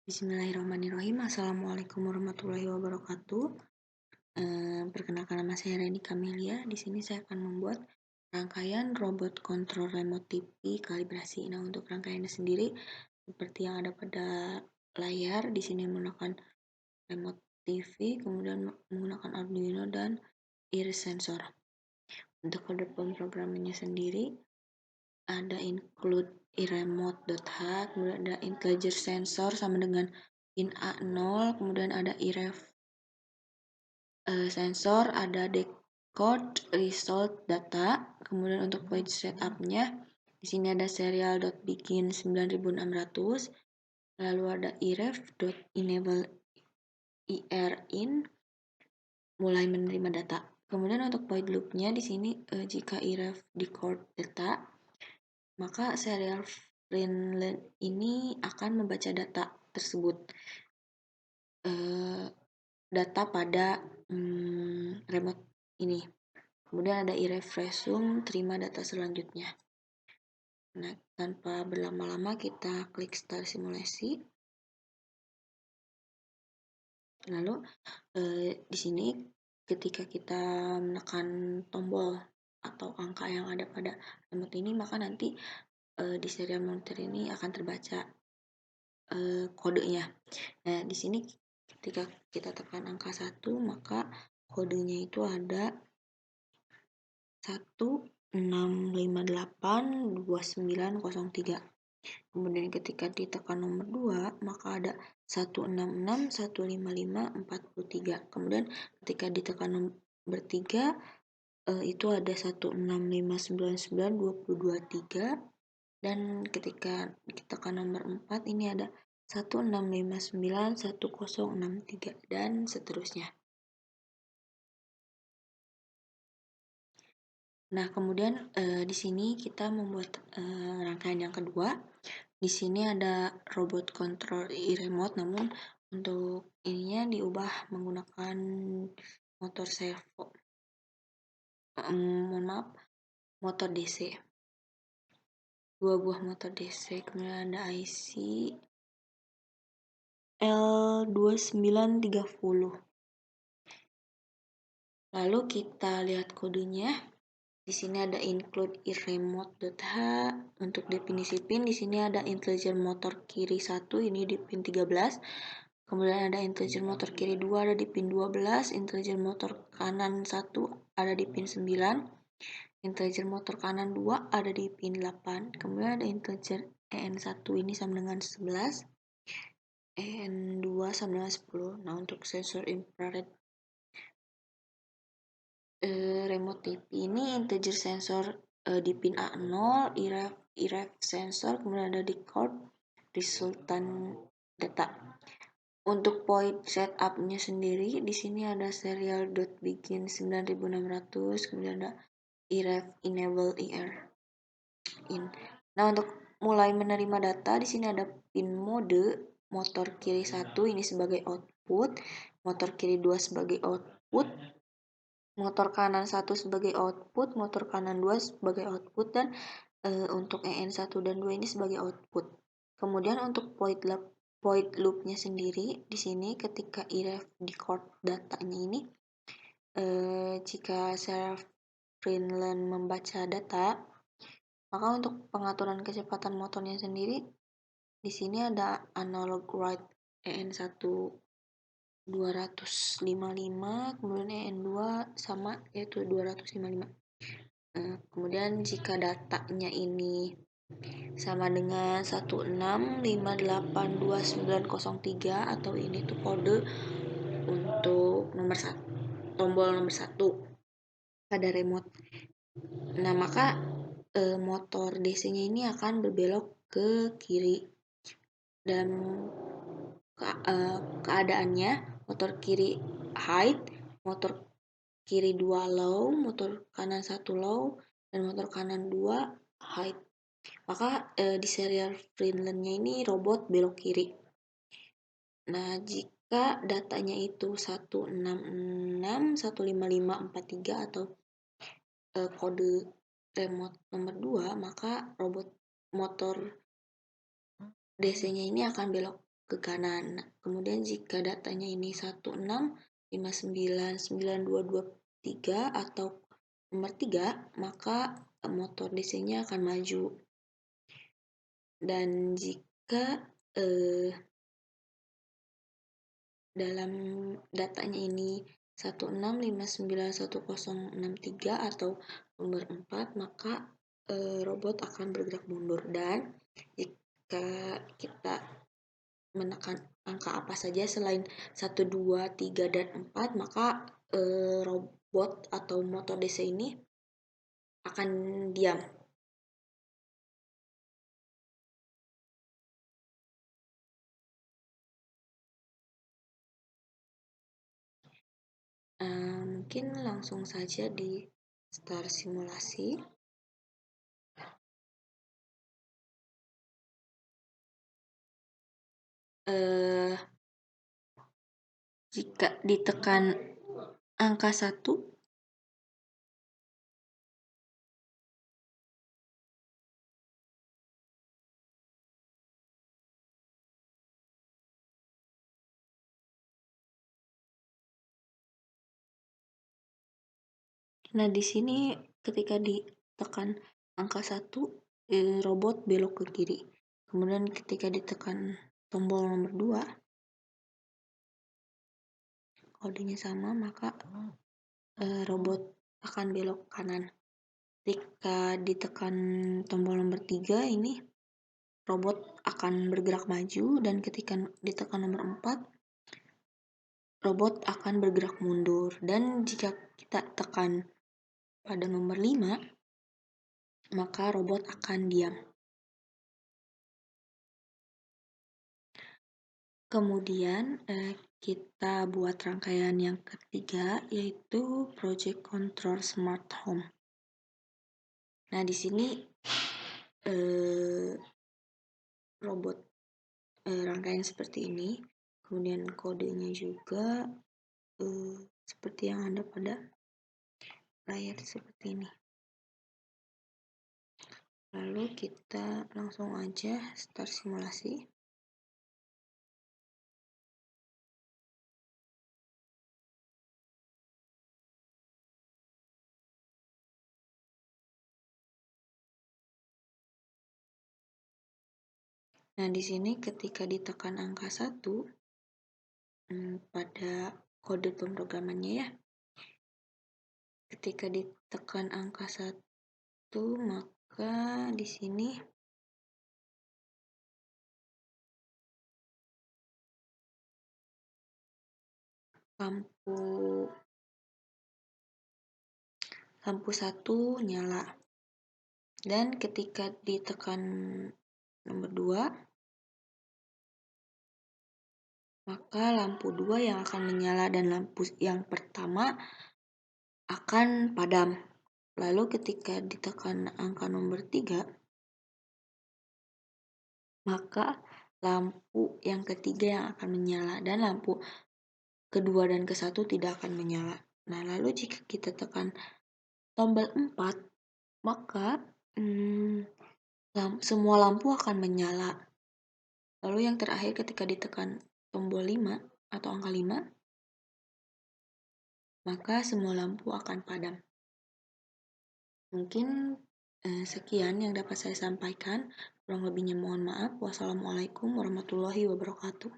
Bismillahirrahmanirrahim. Assalamualaikum warahmatullahi wabarakatuh. Perkenalkan, nama saya Reni Kamelia. Di sini saya akan membuat rangkaian robot kontrol remote TV kalibrasi. Nah, untuk rangkaiannya sendiri seperti yang ada pada layar, di sini menggunakan remote TV, kemudian menggunakan Arduino dan iris sensor. Untuk kode pemrogramannya sendiri ada include iRemote.h, kemudian ada integer sensor sama dengan pin A0, kemudian ada iref sensor, ada decode result data, kemudian untuk page setupnya di sini ada serial.begin 9600, lalu ada iref.enable in mulai menerima data. Kemudian untuk void loopnya di sini jika iref decode data, maka serial friendly ini akan membaca data tersebut, data pada remote ini. Kemudian ada iref resume, terima data selanjutnya. Nah, tanpa berlama-lama kita klik start simulasi. Lalu di sini ketika kita menekan tombol atau angka yang ada pada remote ini, maka nanti di serial monitor ini akan terbaca kodenya. Nah, di sini ketika kita tekan angka 1, maka kodenya itu ada 16582903. Kemudian ketika ditekan nomor 2, maka ada 16615543. Kemudian ketika ditekan nomor 3, itu ada 16599223. Dan ketika ditekan nomor 4, ini ada 16591063 dan seterusnya. Nah, kemudian di sini kita membuat rangkaian yang kedua. Di sini ada robot control iRemote, namun untuk ininya diubah menggunakan motor servo. Mohon maaf, motor DC. 2 buah motor DC, kemudian ada IC L2930. Lalu kita lihat kodenya. Di sini ada include iRemote.h. Untuk definisi pin, di sini ada integer motor kiri 1, ini di pin 13. Kemudian ada integer motor kiri 2 ada di pin 12, integer motor kanan 1 ada di pin 9, integer motor kanan 2 ada di pin 8. Kemudian ada integer EN1 ini sama dengan 11, EN2 sama dengan 10. Nah, untuk sensor infrared remote TV ini integer sensor di pin A0, iref sensor, kemudian ada decode resultant data. Untuk point setupnya sendiri, di sini ada serial.begin 9600, kemudian ada iref enable in. Nah, untuk mulai menerima data, di sini ada pin mode, motor kiri 1 ini sebagai output, motor kiri 2 sebagai output, motor kanan 1 sebagai output, motor kanan 2 sebagai output, dan untuk EN1 dan 2 ini sebagai output. Kemudian untuk void loop-nya sendiri, di sini ketika iref decode datanya ini, jika server Greenland membaca data, maka untuk pengaturan kecepatan motornya sendiri, di sini ada analog write EN1 255, kemudian EN2 sama yaitu 255. Kemudian jika datanya ini sama dengan 16582903 atau ini tuh kode untuk tombol nomor 1 pada remote. Nah, maka motor DC-nya ini akan berbelok ke kiri. Dan keadaannya motor kiri high, motor kiri 2 low, motor kanan 1 low, dan motor kanan 2 high. Maka di serial Greenland-nya ini robot belok kiri. Nah, jika datanya itu 16615543 atau kode remote nomor 2, maka robot motor DC-nya ini akan belok ke kanan. Nah, kemudian jika datanya ini 16, 59, 9223 atau nomor 3, maka motor DC-nya akan maju. Dan jika dalam datanya ini 16, 59, 1063 atau nomor 4, maka robot akan bergerak mundur. Dan jika kita menekan angka apa saja selain 1, 2, 3, dan 4, maka robot atau motor DC ini akan diam. Mungkin langsung saja di start simulasi. Jika ditekan angka 1, nah di sini ketika ditekan angka 1, robot belok ke kiri. Kemudian ketika ditekan tombol nomor 2, kodenya sama, maka robot akan belok kanan. Ketika ditekan tombol nomor 3, ini robot akan bergerak maju, dan ketika ditekan nomor 4, robot akan bergerak mundur. Dan jika kita tekan pada nomor 5, maka robot akan diam. Kemudian kita buat rangkaian yang ketiga, yaitu Project Control Smart Home. Nah, di sini robot rangkaian seperti ini. Kemudian kodenya juga seperti yang ada pada layar seperti ini. Lalu kita langsung aja start simulasi. Nah, di sini ketika ditekan angka 1 pada kode pemrogramannya ya. Ketika ditekan angka 1, maka di sini lampu 1 nyala. Dan ketika ditekan nomor 2, maka lampu 2 yang akan menyala dan lampu yang pertama akan padam. Lalu ketika ditekan angka nomor 3, maka lampu yang ketiga yang akan menyala dan lampu kedua dan ke-1 tidak akan menyala. Nah, lalu jika kita tekan tombol 4, maka semua lampu akan menyala. Lalu yang terakhir ketika ditekan tombol 5 atau angka 5, maka semua lampu akan padam. Mungkin sekian yang dapat saya sampaikan. Kurang lebihnya mohon maaf. Wassalamualaikum warahmatullahi wabarakatuh.